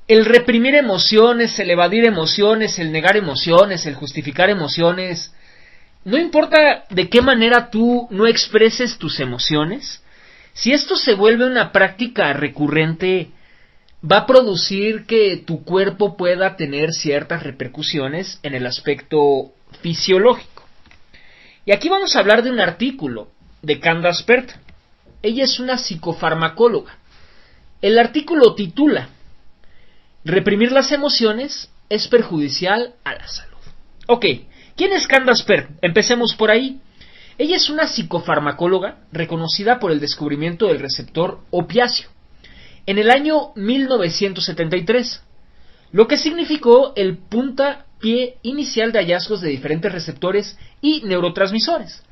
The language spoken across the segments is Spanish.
el reprimir emociones, el evadir emociones, el negar emociones, el justificar emociones, no importa de qué manera tú no expreses tus emociones, si esto se vuelve una práctica recurrente, va a producir que tu cuerpo pueda tener ciertas repercusiones en el aspecto fisiológico. Y aquí vamos a hablar de un artículo de Candace Pert. Ella es una psicofarmacóloga. El artículo titula «Reprimir las emociones es perjudicial a la salud». Ok, ¿quién es Candace Pert? Empecemos por ahí. Ella es una psicofarmacóloga reconocida por el descubrimiento del receptor opiáceo en el año 1973, lo que significó el puntapié inicial de hallazgos de diferentes receptores y neurotransmisores.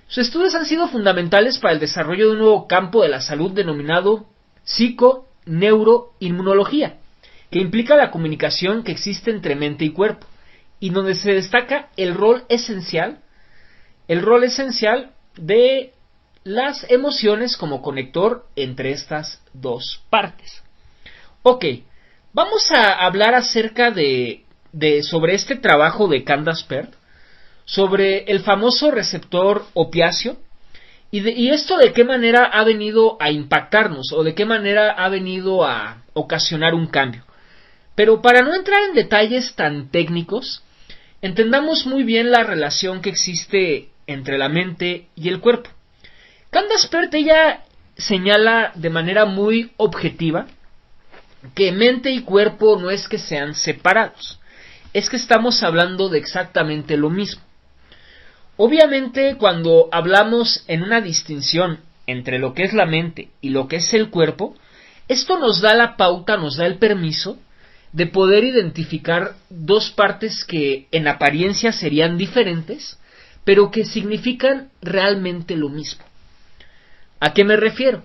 Sus estudios han sido fundamentales para el desarrollo de un nuevo campo de la salud denominado psico-neuroinmunología, que implica la comunicación que existe entre mente y cuerpo, y donde se destaca el rol esencial de las emociones como conector entre estas dos partes. Ok, vamos a hablar acerca sobre este trabajo de Candace Pert, sobre el famoso receptor opiáceo, y esto de qué manera ha venido a impactarnos, o de qué manera ha venido a ocasionar un cambio. Pero para no entrar en detalles tan técnicos, entendamos muy bien la relación que existe entre la mente y el cuerpo. Candace Pert, ella señala de manera muy objetiva que mente y cuerpo no es que sean separados, es que estamos hablando de exactamente lo mismo. Obviamente, cuando hablamos en una distinción entre lo que es la mente y lo que es el cuerpo, esto nos da la pauta, nos da el permiso de poder identificar dos partes que en apariencia serían diferentes, pero que significan realmente lo mismo. ¿A qué me refiero?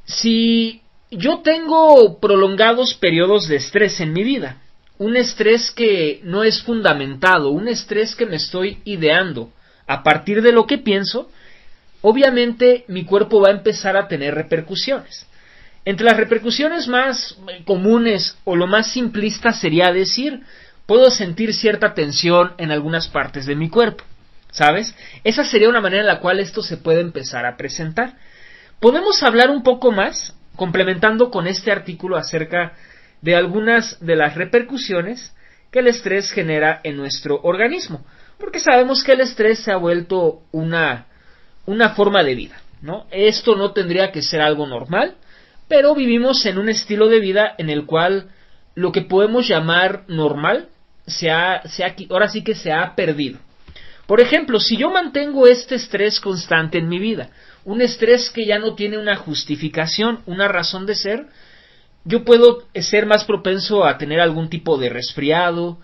Si yo tengo prolongados periodos de estrés en mi vida, un estrés que no es fundamentado, un estrés que me estoy ideando a partir de lo que pienso, obviamente mi cuerpo va a empezar a tener repercusiones. Entre las repercusiones más comunes o lo más simplista sería decir, puedo sentir cierta tensión en algunas partes de mi cuerpo, ¿sabes? Esa sería una manera en la cual esto se puede empezar a presentar. Podemos hablar un poco más, complementando con este artículo acerca de algunas de las repercusiones que el estrés genera en nuestro organismo, porque sabemos que el estrés se ha vuelto una forma de vida, ¿no? Esto no tendría que ser algo normal, pero vivimos en un estilo de vida en el cual lo que podemos llamar normal ahora sí que se ha perdido. Por ejemplo, si yo mantengo este estrés constante en mi vida, un estrés que ya no tiene una justificación, una razón de ser, yo puedo ser más propenso a tener algún tipo de resfriado,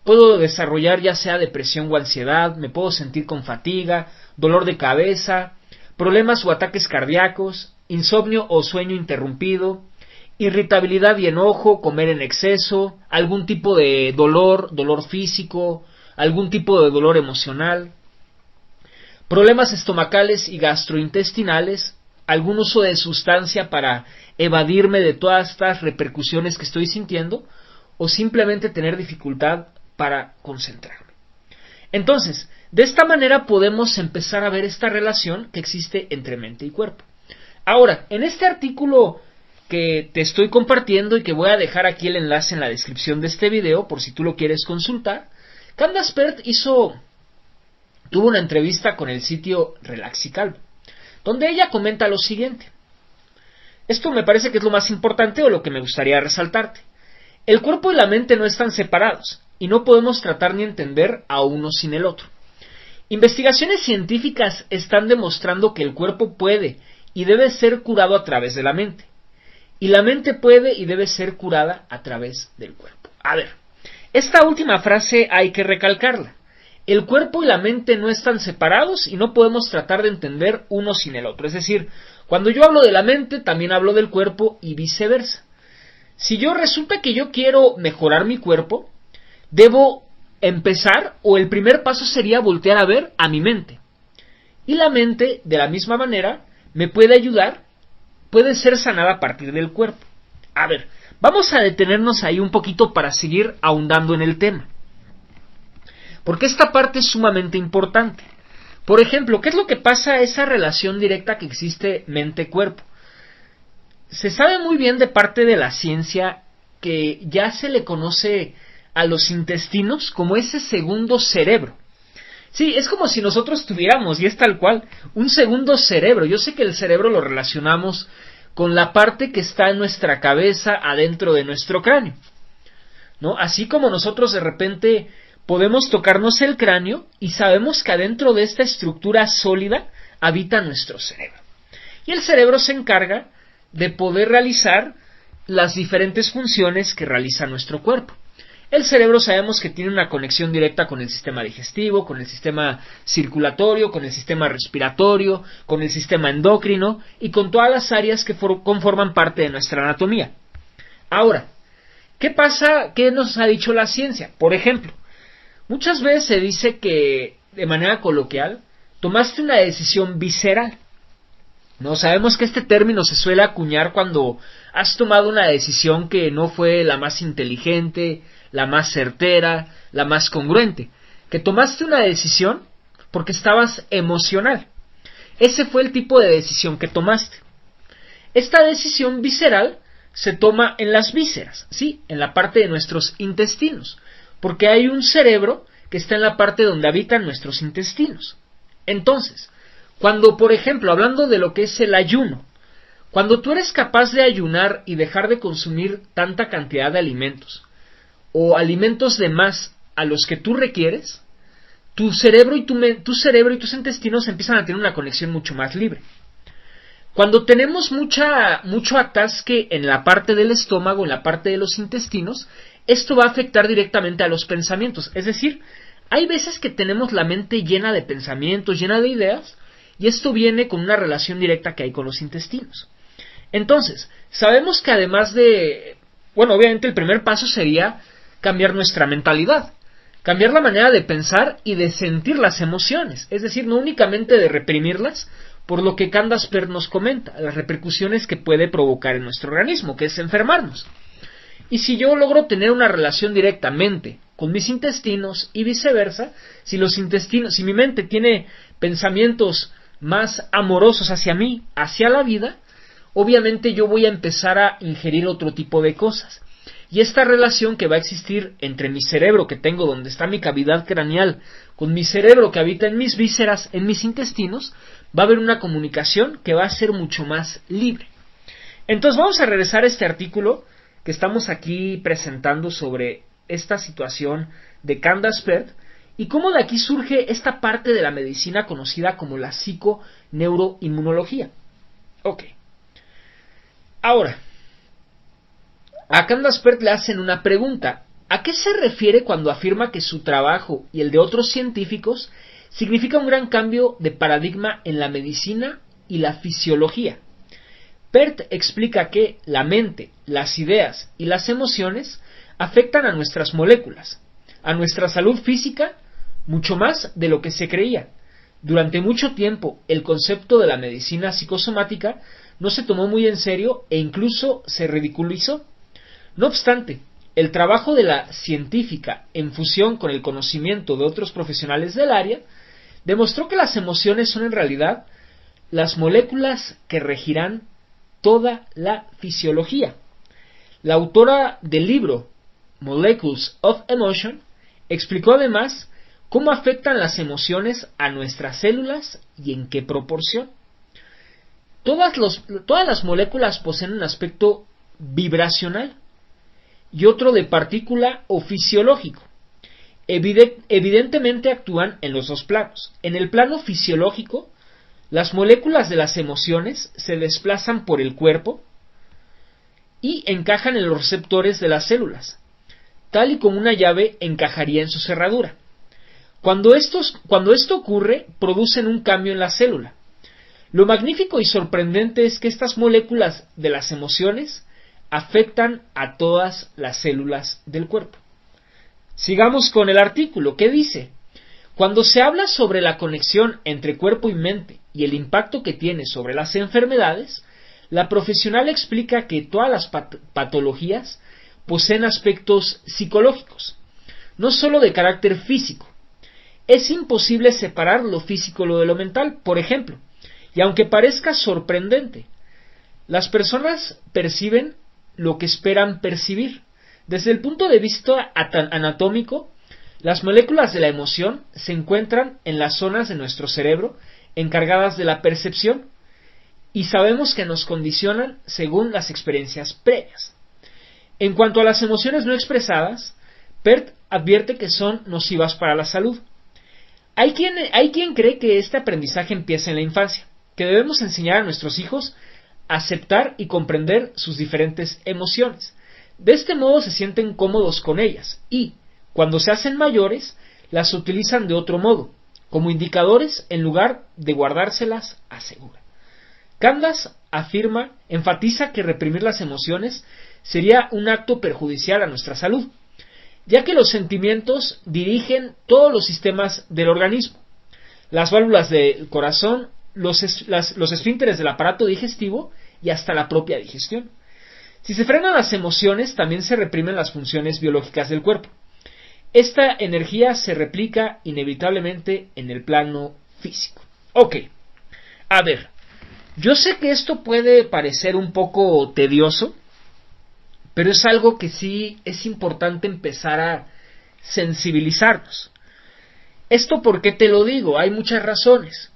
puedo desarrollar ya sea depresión o ansiedad, me puedo sentir con fatiga, dolor de cabeza, problemas o ataques cardíacos, insomnio o sueño interrumpido, irritabilidad y enojo, comer en exceso, algún tipo de dolor físico, algún tipo de dolor emocional, problemas estomacales y gastrointestinales, algún uso de sustancia para evadirme de todas estas repercusiones que estoy sintiendo, o simplemente tener dificultad para concentrarme. Entonces, de esta manera podemos empezar a ver esta relación que existe entre mente y cuerpo. Ahora, en este artículo que te estoy compartiendo y que voy a dejar aquí el enlace en la descripción de este video por si tú lo quieres consultar, Candace Pert tuvo una entrevista con el sitio Relax y Calma, donde ella comenta lo siguiente. Esto me parece que es lo más importante o lo que me gustaría resaltarte. El cuerpo y la mente no están separados y no podemos tratar ni entender a uno sin el otro. Investigaciones científicas están demostrando que el cuerpo puede y debe ser curado a través de la mente, y la mente puede y debe ser curada a través del cuerpo. A ver, esta última frase hay que recalcarla. El cuerpo y la mente no están separados y no podemos tratar de entender uno sin el otro. Es decir, cuando yo hablo de la mente, también hablo del cuerpo y viceversa. Si resulta que yo quiero mejorar mi cuerpo, debo empezar, o el primer paso sería voltear a ver a mi mente. Y la mente, de la misma manera, me puede ayudar, puede ser sanada a partir del cuerpo. A ver, vamos a detenernos ahí un poquito para seguir ahondando en el tema, porque esta parte es sumamente importante. Por ejemplo, ¿qué es lo que pasa a esa relación directa que existe mente-cuerpo? Se sabe muy bien de parte de la ciencia que ya se le conoce a los intestinos como ese segundo cerebro. Sí, es como si nosotros tuviéramos, y es tal cual, un segundo cerebro. Yo sé que el cerebro lo relacionamos con la parte que está en nuestra cabeza, adentro de nuestro cráneo, ¿no? Así como nosotros de repente podemos tocarnos el cráneo y sabemos que adentro de esta estructura sólida habita nuestro cerebro. Y el cerebro se encarga de poder realizar las diferentes funciones que realiza nuestro cuerpo. El cerebro sabemos que tiene una conexión directa con el sistema digestivo, con el sistema circulatorio, con el sistema respiratorio, con el sistema endocrino y con todas las áreas que conforman parte de nuestra anatomía. Ahora, ¿qué pasa? ¿Qué nos ha dicho la ciencia? Por ejemplo, muchas veces se dice que, de manera coloquial, tomaste una decisión visceral. No sabemos que este término se suele acuñar cuando has tomado una decisión que no fue la más inteligente, la más certera, la más congruente, que tomaste una decisión porque estabas emocional. Ese fue el tipo de decisión que tomaste. Esta decisión visceral se toma en las vísceras, sí, en la parte de nuestros intestinos, porque hay un cerebro que está en la parte donde habitan nuestros intestinos. Entonces, cuando, por ejemplo, hablando de lo que es el ayuno, cuando tú eres capaz de ayunar y dejar de consumir tanta cantidad de alimentos, o alimentos de más a los que tú requieres, tu cerebro y tus intestinos empiezan a tener una conexión mucho más libre. Cuando tenemos mucho atasque en la parte del estómago, en la parte de los intestinos, esto va a afectar directamente a los pensamientos. Es decir, hay veces que tenemos la mente llena de pensamientos, llena de ideas, y esto viene con una relación directa que hay con los intestinos. Entonces, sabemos que además de, obviamente el primer paso sería cambiar nuestra mentalidad, cambiar la manera de pensar y de sentir las emociones, es decir, no únicamente de reprimirlas, por lo que Candace Pert nos comenta, las repercusiones que puede provocar en nuestro organismo, que es enfermarnos. Y si yo logro tener una relación directamente con mis intestinos y viceversa, si mi mente tiene pensamientos más amorosos hacia mí, hacia la vida, obviamente yo voy a empezar a ingerir otro tipo de cosas. Y esta relación que va a existir entre mi cerebro que tengo donde está mi cavidad craneal con mi cerebro que habita en mis vísceras, en mis intestinos, va a haber una comunicación que va a ser mucho más libre. Entonces vamos a regresar a este artículo que estamos aquí presentando sobre esta situación de Candace Pert y cómo de aquí surge esta parte de la medicina conocida como la psiconeuroinmunología. Ok. Ahora, a Candace Pert le hacen una pregunta. ¿A qué se refiere cuando afirma que su trabajo y el de otros científicos significa un gran cambio de paradigma en la medicina y la fisiología? Pert explica que la mente, las ideas y las emociones afectan a nuestras moléculas, a nuestra salud física, mucho más de lo que se creía. Durante mucho tiempo, el concepto de la medicina psicosomática no se tomó muy en serio e incluso se ridiculizó. No obstante, el trabajo de la científica en fusión con el conocimiento de otros profesionales del área demostró que las emociones son en realidad las moléculas que regirán toda la fisiología. La autora del libro Molecules of Emotion explicó además cómo afectan las emociones a nuestras células y en qué proporción. Todas las moléculas poseen un aspecto vibracional y otro de partícula o fisiológico. Evidentemente actúan en los dos planos. En el plano fisiológico, las moléculas de las emociones se desplazan por el cuerpo y encajan en los receptores de las células, tal y como una llave encajaría en su cerradura. Cuando esto ocurre, producen un cambio en la célula. Lo magnífico y sorprendente es que estas moléculas de las emociones afectan a todas las células del cuerpo. Sigamos con el artículo, que dice: cuando se habla sobre la conexión entre cuerpo y mente y el impacto que tiene sobre las enfermedades, La profesional explica que todas las patologías poseen aspectos psicológicos, no solo de carácter físico. Es imposible separar lo físico de lo mental, por ejemplo, y aunque parezca sorprendente, las personas perciben lo que esperan percibir. Desde el punto de vista anatómico, las moléculas de la emoción se encuentran en las zonas de nuestro cerebro encargadas de la percepción y sabemos que nos condicionan según las experiencias previas. En cuanto a las emociones no expresadas, Peart advierte que son nocivas para la salud. Hay quien cree que este aprendizaje empieza en la infancia, que debemos enseñar a nuestros hijos a aceptar y comprender sus diferentes emociones. De este modo se sienten cómodos con ellas y, cuando se hacen mayores, las utilizan de otro modo, como indicadores en lugar de guardárselas a segura. Candace enfatiza que reprimir las emociones sería un acto perjudicial a nuestra salud, ya que los sentimientos dirigen todos los sistemas del organismo, las válvulas del corazón, los esfínteres del aparato digestivo y hasta la propia digestión. Si se frenan las emociones, también se reprimen las funciones biológicas del cuerpo. Esta energía se replica inevitablemente en el plano físico. Ok, a ver, yo sé que esto puede parecer un poco tedioso, pero es algo que sí es importante empezar a sensibilizarnos. ¿Esto por qué te lo digo? Hay muchas razones.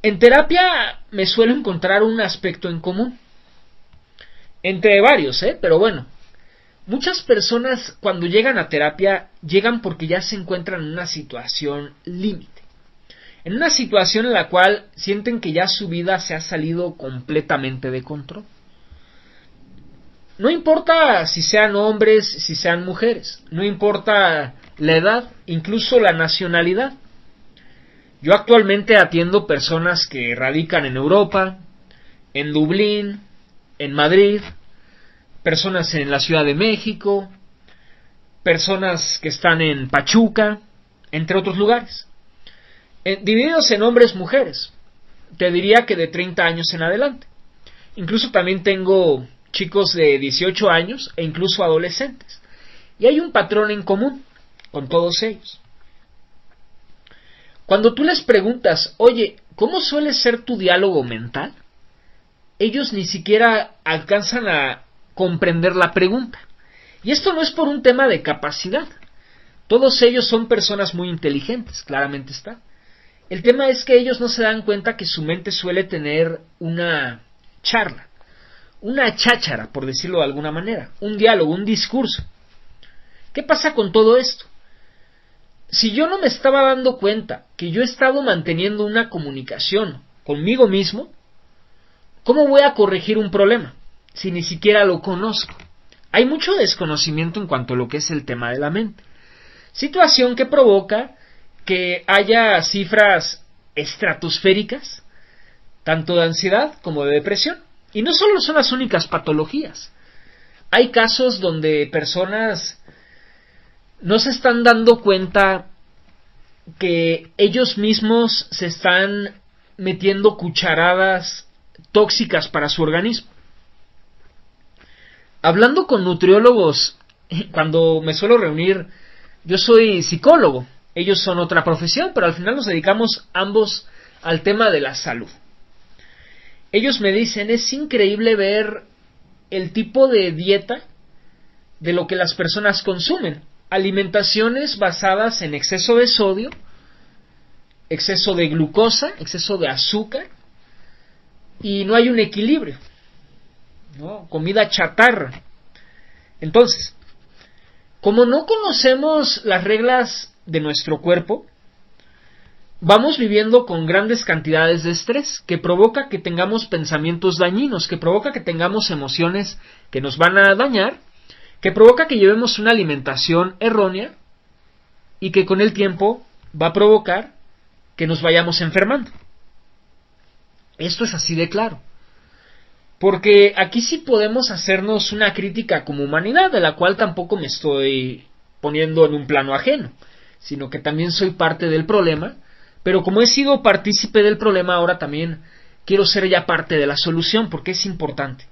En terapia me suelo encontrar un aspecto en común. Entre varios, pero bueno. Muchas personas cuando llegan a terapia llegan porque ya se encuentran en una situación límite. En una situación en la cual sienten que ya su vida se ha salido completamente de control. No importa si sean hombres, si sean mujeres, no importa la edad, incluso la nacionalidad. Yo actualmente atiendo personas que radican en Europa, en Dublín, en Madrid, personas en la Ciudad de México, personas que están en Pachuca, entre otros lugares. Divididos en hombres y mujeres, te diría que de 30 años en adelante. Incluso también tengo chicos de 18 años e incluso adolescentes. Y hay un patrón en común con todos ellos. Cuando tú les preguntas, oye, ¿cómo suele ser tu diálogo mental? Ellos ni siquiera alcanzan a comprender la pregunta. Y esto no es por un tema de capacidad. Todos ellos son personas muy inteligentes, claramente está. El tema es que ellos no se dan cuenta que su mente suele tener una charla, una cháchara, por decirlo de alguna manera, un diálogo, un discurso. ¿Qué pasa con todo esto? Si yo no me estaba dando cuenta que yo he estado manteniendo una comunicación conmigo mismo, ¿cómo voy a corregir un problema si ni siquiera lo conozco? Hay mucho desconocimiento en cuanto a lo que es el tema de la mente. Situación que provoca que haya cifras estratosféricas, tanto de ansiedad como de depresión. Y no solo son las únicas patologías. Hay casos donde personas no se están dando cuenta que ellos mismos se están metiendo cucharadas tóxicas para su organismo. Hablando con nutriólogos, cuando me suelo reunir, yo soy psicólogo, ellos son otra profesión, pero al final nos dedicamos ambos al tema de la salud. Ellos me dicen, es increíble ver el tipo de dieta de lo que las personas consumen. Alimentaciones basadas en exceso de sodio, exceso de glucosa, exceso de azúcar, y no hay un equilibrio, ¿no? Comida chatarra. Entonces, como no conocemos las reglas de nuestro cuerpo, vamos viviendo con grandes cantidades de estrés que provoca que tengamos pensamientos dañinos, que provoca que tengamos emociones que nos van a dañar, que provoca que llevemos una alimentación errónea y que con el tiempo va a provocar que nos vayamos enfermando. Esto es así de claro. Porque aquí sí podemos hacernos una crítica como humanidad, de la cual tampoco me estoy poniendo en un plano ajeno, sino que también soy parte del problema, pero como he sido partícipe del problema, ahora también quiero ser ya parte de la solución, porque es importante.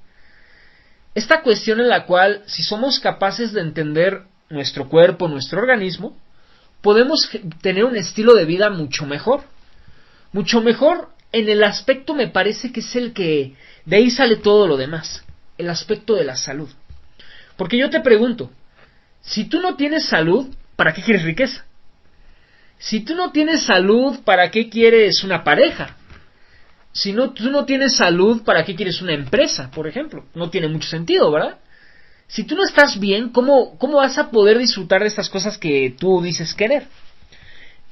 Esta cuestión en la cual, si somos capaces de entender nuestro cuerpo, nuestro organismo, podemos tener un estilo de vida mucho mejor. Mucho mejor en el aspecto, me parece que es el que, de ahí sale todo lo demás, el aspecto de la salud. Porque yo te pregunto, si tú no tienes salud, ¿para qué quieres riqueza? Si tú no tienes salud, ¿para qué quieres una pareja? Si tú no tienes salud, ¿para qué quieres una empresa, por ejemplo? No tiene mucho sentido, ¿verdad? Si tú no estás bien, ¿cómo vas a poder disfrutar de estas cosas que tú dices querer?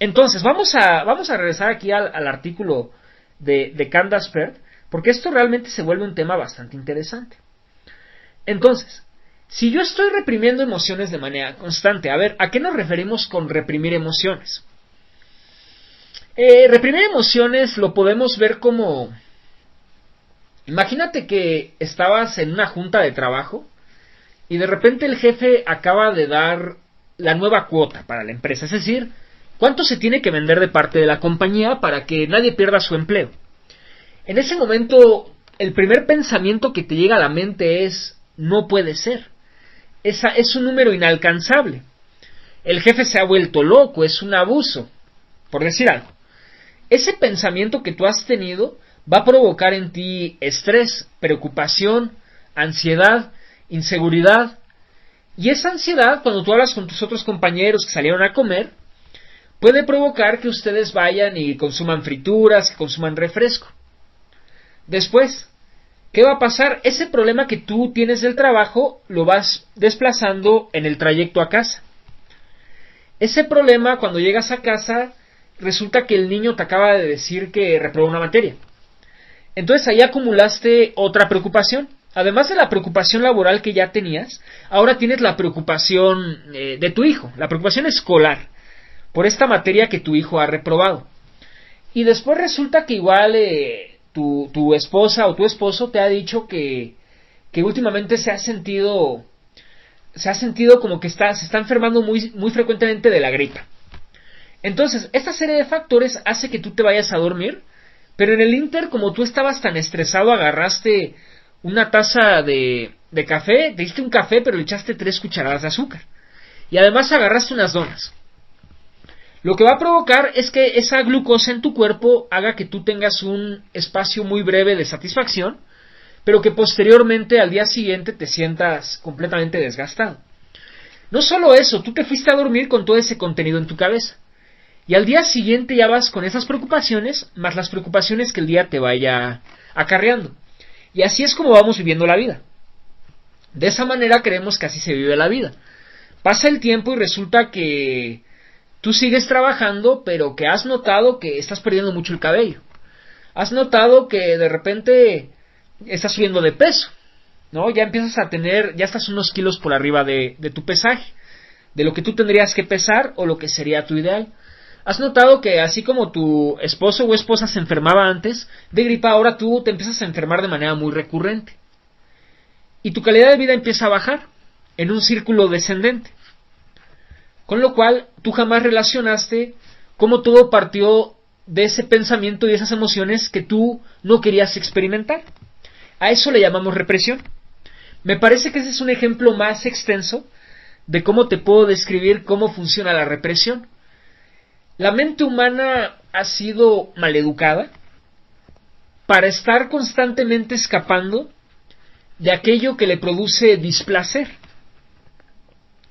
Entonces, vamos a regresar aquí al artículo de Candace Pert, porque esto realmente se vuelve un tema bastante interesante. Entonces, si yo estoy reprimiendo emociones de manera constante, a ver, ¿a qué nos referimos con reprimir emociones? Reprimir emociones lo podemos ver como... Imagínate que estabas en una junta de trabajo y de repente el jefe acaba de dar la nueva cuota para la empresa, es decir, cuánto se tiene que vender de parte de la compañía para que nadie pierda su empleo. En ese momento, el primer pensamiento que te llega a la mente es, no puede ser. Es un número inalcanzable. El jefe se ha vuelto loco, es un abuso, por decir algo. Ese pensamiento que tú has tenido va a provocar en ti estrés, preocupación, ansiedad, inseguridad. Y esa ansiedad, cuando tú hablas con tus otros compañeros que salieron a comer, puede provocar que ustedes vayan y consuman frituras, que consuman refresco. Después, ¿qué va a pasar? Ese problema que tú tienes del trabajo lo vas desplazando en el trayecto a casa. Ese problema, cuando llegas a casa, resulta que el niño te acaba de decir que reprobó una materia. Entonces ahí acumulaste otra preocupación. Además de la preocupación laboral que ya tenías, ahora tienes la preocupación de tu hijo, la preocupación escolar, por esta materia que tu hijo ha reprobado. Y después resulta que igual tu esposa o tu esposo te ha dicho que últimamente se ha sentido como que se está enfermando muy frecuentemente de la gripa. Entonces, esta serie de factores hace que tú te vayas a dormir, pero en el ínter, como tú estabas tan estresado, agarraste una taza de café, te diste un café, pero le echaste 3 cucharadas de azúcar. Y además agarraste unas donas. Lo que va a provocar es que esa glucosa en tu cuerpo haga que tú tengas un espacio muy breve de satisfacción, pero que posteriormente al día siguiente te sientas completamente desgastado. No solo eso, tú te fuiste a dormir con todo ese contenido en tu cabeza. Y al día siguiente ya vas con esas preocupaciones, más las preocupaciones que el día te vaya acarreando. Y así es como vamos viviendo la vida. De esa manera creemos que así se vive la vida. Pasa el tiempo y resulta que tú sigues trabajando, pero que has notado que estás perdiendo mucho el cabello. Has notado que de repente estás subiendo de peso, ¿no? Ya empiezas a tener, ya estás unos kilos por arriba de tu pesaje, de lo que tú tendrías que pesar o lo que sería tu ideal. Has notado que así como tu esposo o esposa se enfermaba antes de gripa, ahora tú te empiezas a enfermar de manera muy recurrente. Y tu calidad de vida empieza a bajar en un círculo descendente. Con lo cual, tú jamás relacionaste cómo todo partió de ese pensamiento y esas emociones que tú no querías experimentar. A eso le llamamos represión. Me parece que ese es un ejemplo más extenso de cómo te puedo describir cómo funciona la represión. La mente humana ha sido maleducada para estar constantemente escapando de aquello que le produce displacer,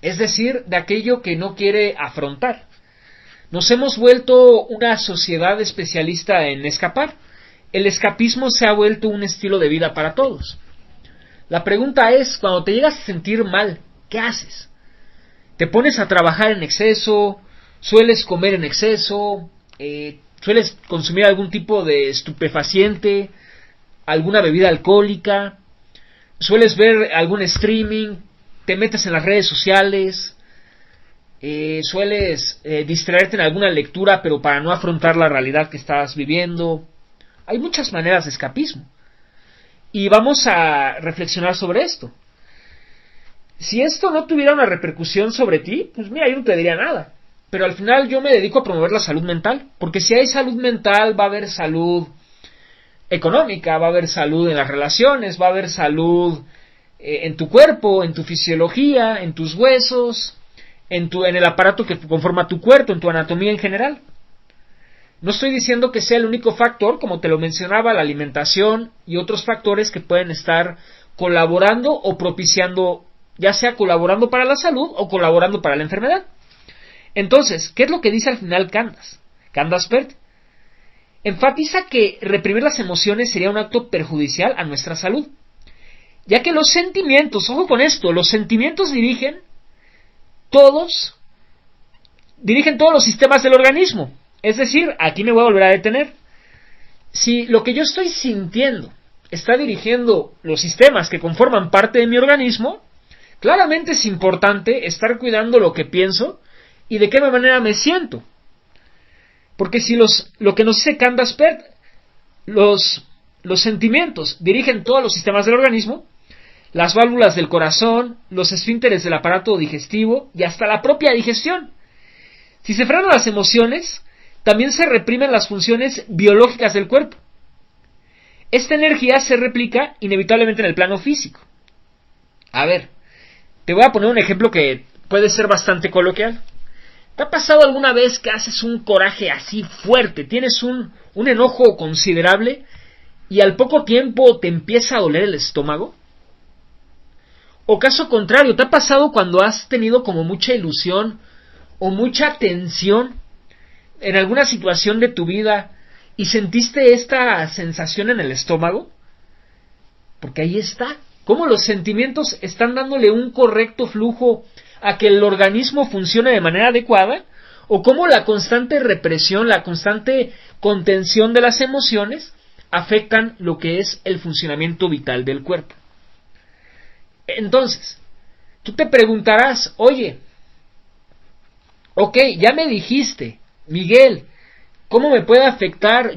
es decir, de aquello que no quiere afrontar. Nos hemos vuelto una sociedad especialista en escapar. El escapismo se ha vuelto un estilo de vida para todos. La pregunta es, cuando te llegas a sentir mal, ¿qué haces? ¿Te pones a trabajar en exceso? ¿Sueles comer en exceso? ¿Sueles consumir algún tipo de estupefaciente? ¿Alguna bebida alcohólica? ¿Sueles ver algún streaming? ¿Te metes en las redes sociales? ¿Sueles distraerte en alguna lectura pero para no afrontar la realidad que estás viviendo? Hay muchas maneras de escapismo. Y vamos a reflexionar sobre esto. Si esto no tuviera una repercusión sobre ti, pues mira, yo no te diría nada. Pero al final yo me dedico a promover la salud mental, porque si hay salud mental va a haber salud económica, va a haber salud en las relaciones, va a haber salud en tu cuerpo, en tu fisiología, en tus huesos, en el aparato que conforma tu cuerpo, en tu anatomía en general. No estoy diciendo que sea el único factor, como te lo mencionaba, la alimentación y otros factores que pueden estar colaborando o propiciando, ya sea colaborando para la salud o colaborando para la enfermedad. Entonces, ¿qué es lo que dice al final Candace Pert? Enfatiza que reprimir las emociones sería un acto perjudicial a nuestra salud, ya que los sentimientos, ojo con esto, los sentimientos dirigen todos los sistemas del organismo. Es decir, aquí me voy a volver a detener. Si lo que yo estoy sintiendo está dirigiendo los sistemas que conforman parte de mi organismo, claramente es importante estar cuidando lo que pienso y de qué manera me siento. Porque si lo que nos dice Candace Pert, los sentimientos dirigen todos los sistemas del organismo, las válvulas del corazón, los esfínteres del aparato digestivo y hasta la propia digestión. Si se frenan las emociones, también se reprimen las funciones biológicas del cuerpo. Esta energía se replica inevitablemente en el plano físico. A ver, te voy a poner un ejemplo que puede ser bastante coloquial. ¿Te ha pasado alguna vez que haces un coraje así fuerte, tienes un enojo considerable y al poco tiempo te empieza a doler el estómago? O caso contrario, ¿te ha pasado cuando has tenido como mucha ilusión o mucha tensión en alguna situación de tu vida y sentiste esta sensación en el estómago? Porque ahí está. ¿Cómo los sentimientos están dándole un correcto flujo a que el organismo funcione de manera adecuada? ¿O cómo la constante represión, la constante contención de las emociones afectan lo que es el funcionamiento vital del cuerpo? Entonces, tú te preguntarás, oye, ok, ya me dijiste, Miguel, ¿cómo me puede afectar?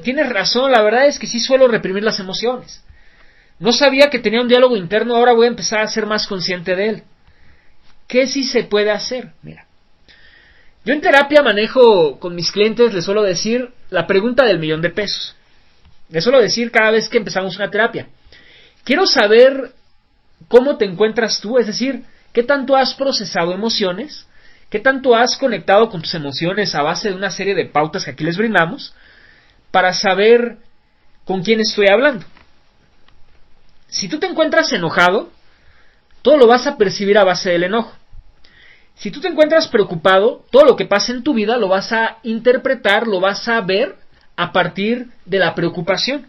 Tienes razón, la verdad es que sí suelo reprimir las emociones. No sabía que tenía un diálogo interno, ahora voy a empezar a ser más consciente de él. ¿Qué sí se puede hacer? Mira, yo en terapia manejo con mis clientes, les suelo decir la pregunta del $1,000,000. Les suelo decir cada vez que empezamos una terapia. Quiero saber cómo te encuentras tú, es decir, qué tanto has procesado emociones, qué tanto has conectado con tus emociones a base de una serie de pautas que aquí les brindamos, para saber con quién estoy hablando. Si tú te encuentras enojado, todo lo vas a percibir a base del enojo. Si tú te encuentras preocupado, todo lo que pasa en tu vida lo vas a interpretar, lo vas a ver a partir de la preocupación.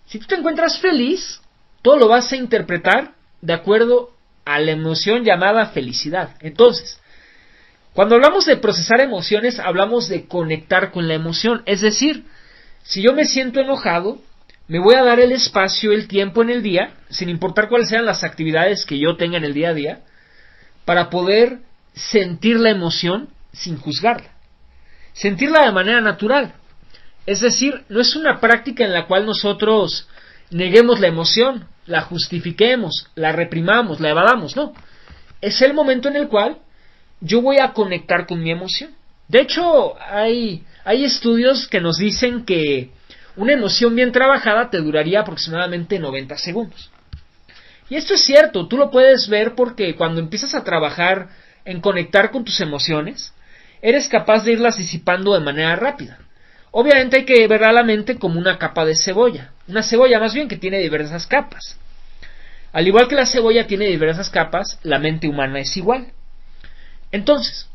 Si tú te encuentras feliz, todo lo vas a interpretar de acuerdo a la emoción llamada felicidad. Entonces, cuando hablamos de procesar emociones, hablamos de conectar con la emoción. Es decir, si yo me siento enojado, me voy a dar el espacio, el tiempo en el día, sin importar cuáles sean las actividades que yo tenga en el día a día, para poder sentir la emoción sin juzgarla. Sentirla de manera natural. Es decir, no es una práctica en la cual nosotros neguemos la emoción, la justifiquemos, la reprimamos, la evadamos, no. Es el momento en el cual yo voy a conectar con mi emoción. De hecho, hay estudios que nos dicen que una emoción bien trabajada te duraría aproximadamente 90 segundos. Y esto es cierto, tú lo puedes ver porque cuando empiezas a trabajar en conectar con tus emociones, eres capaz de irlas disipando de manera rápida. Obviamente hay que ver a la mente como una capa de cebolla, una cebolla más bien que tiene diversas capas. Al igual que la cebolla tiene diversas capas, la mente humana es igual. Entonces,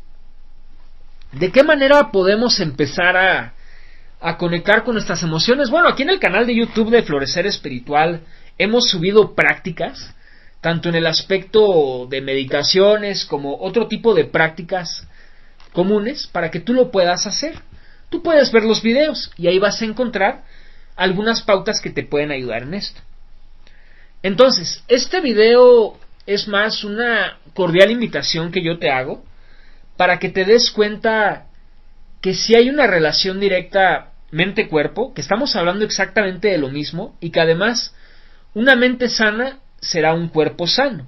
¿de qué manera podemos empezar a conectar con nuestras emociones? Bueno, aquí en el canal de YouTube de Florecer Espiritual hemos subido prácticas, tanto en el aspecto de meditaciones como otro tipo de prácticas comunes para que tú lo puedas hacer. Tú puedes ver los videos y ahí vas a encontrar algunas pautas que te pueden ayudar en esto. Entonces, este video es más una cordial invitación que yo te hago para que te des cuenta que si hay una relación directa mente-cuerpo, que estamos hablando exactamente de lo mismo y que además una mente sana será un cuerpo sano.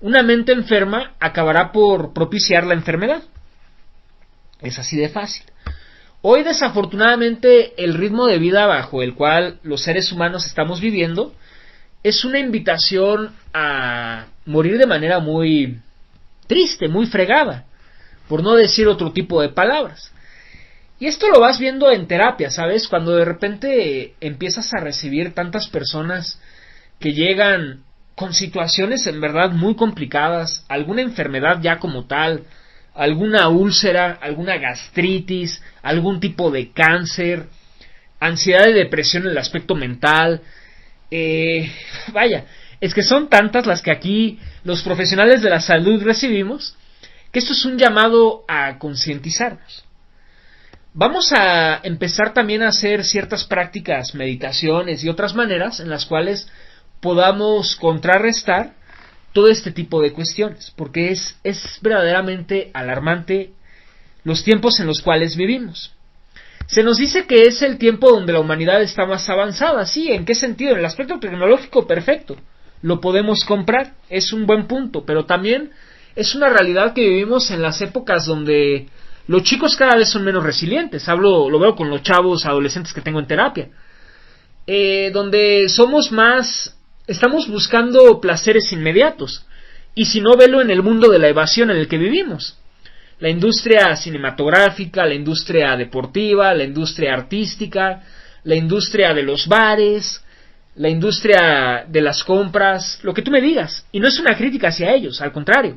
Una mente enferma acabará por propiciar la enfermedad. Es así de fácil. Hoy desafortunadamente el ritmo de vida bajo el cual los seres humanos estamos viviendo es una invitación a morir de manera muy triste, muy fregada, por no decir otro tipo de palabras. Y esto lo vas viendo en terapia, ¿sabes? Cuando de repente empiezas a recibir tantas personas que llegan con situaciones en verdad muy complicadas, alguna enfermedad ya como tal, alguna úlcera, alguna gastritis, algún tipo de cáncer, ansiedad y depresión en el aspecto mental. Vaya, es que son tantas las que aquí los profesionales de la salud recibimos, que esto es un llamado a concientizarnos. Vamos a empezar también a hacer ciertas prácticas, meditaciones y otras maneras en las cuales podamos contrarrestar todo este tipo de cuestiones, porque es verdaderamente alarmante los tiempos en los cuales vivimos. Se nos dice que es el tiempo donde la humanidad está más avanzada. Sí, ¿en qué sentido? En el aspecto tecnológico, perfecto. Lo podemos comprar, es un buen punto, pero también es una realidad que vivimos en las épocas donde los chicos cada vez son menos resilientes. Lo veo con los chavos adolescentes que tengo en terapia. Donde estamos buscando placeres inmediatos. Y si no, velo en el mundo de la evasión en el que vivimos. La industria cinematográfica, la industria deportiva, la industria artística, la industria de los bares, la industria de las compras, lo que tú me digas. Y no es una crítica hacia ellos, al contrario.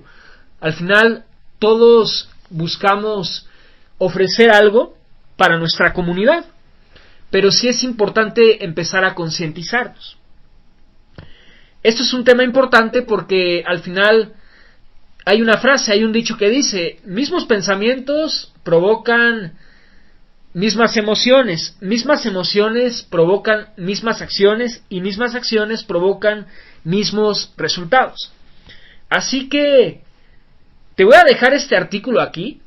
Al final, todos buscamos ofrecer algo para nuestra comunidad. Pero sí es importante empezar a concientizarnos. Esto es un tema importante porque al final hay una frase, hay un dicho que dice: mismos pensamientos provocan mismas emociones provocan mismas acciones y mismas acciones provocan mismos resultados. Así que te voy a dejar este artículo aquí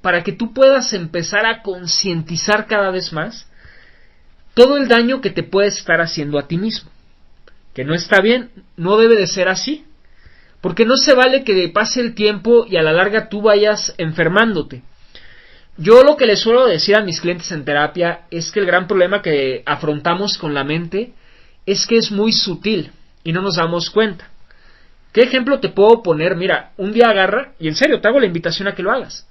para que tú puedas empezar a concientizar cada vez más todo el daño que te puedes estar haciendo a ti mismo. Que no está bien, no debe de ser así. Porque no se vale que pase el tiempo y a la larga tú vayas enfermándote. Yo lo que les suelo decir a mis clientes en terapia es que el gran problema que afrontamos con la mente es que es muy sutil y no nos damos cuenta. ¿Qué ejemplo te puedo poner? Mira, un día agarra, y en serio te hago la invitación a que lo hagas.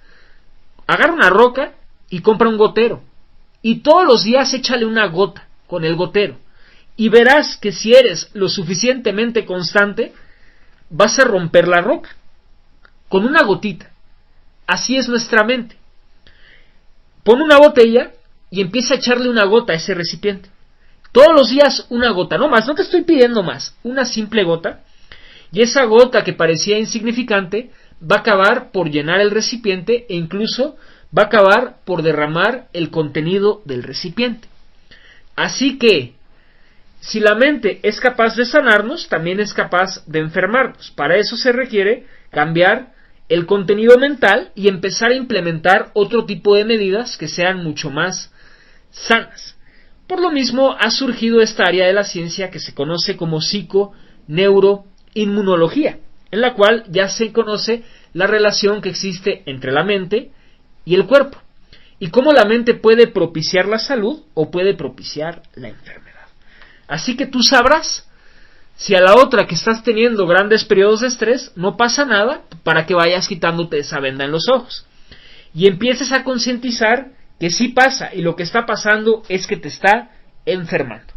Agarra una roca y compra un gotero. Y todos los días échale una gota con el gotero. Y verás que si eres lo suficientemente constante, vas a romper la roca. Con una gotita. Así es nuestra mente. Pon una botella y empieza a echarle una gota a ese recipiente. Todos los días una gota, no más, no te estoy pidiendo más. Una simple gota. Y esa gota que parecía insignificante va a acabar por llenar el recipiente e incluso va a acabar por derramar el contenido del recipiente. Así que, si la mente es capaz de sanarnos, también es capaz de enfermarnos. Para eso se requiere cambiar el contenido mental y empezar a implementar otro tipo de medidas que sean mucho más sanas. Por lo mismo ha surgido esta área de la ciencia que se conoce como psico-neuro-inmunología, en la cual ya se conoce la relación que existe entre la mente y el cuerpo, y cómo la mente puede propiciar la salud o puede propiciar la enfermedad. Así que tú sabrás si a la otra que estás teniendo grandes periodos de estrés no pasa nada, para que vayas quitándote esa venda en los ojos y empieces a concientizar que sí pasa y lo que está pasando es que te está enfermando.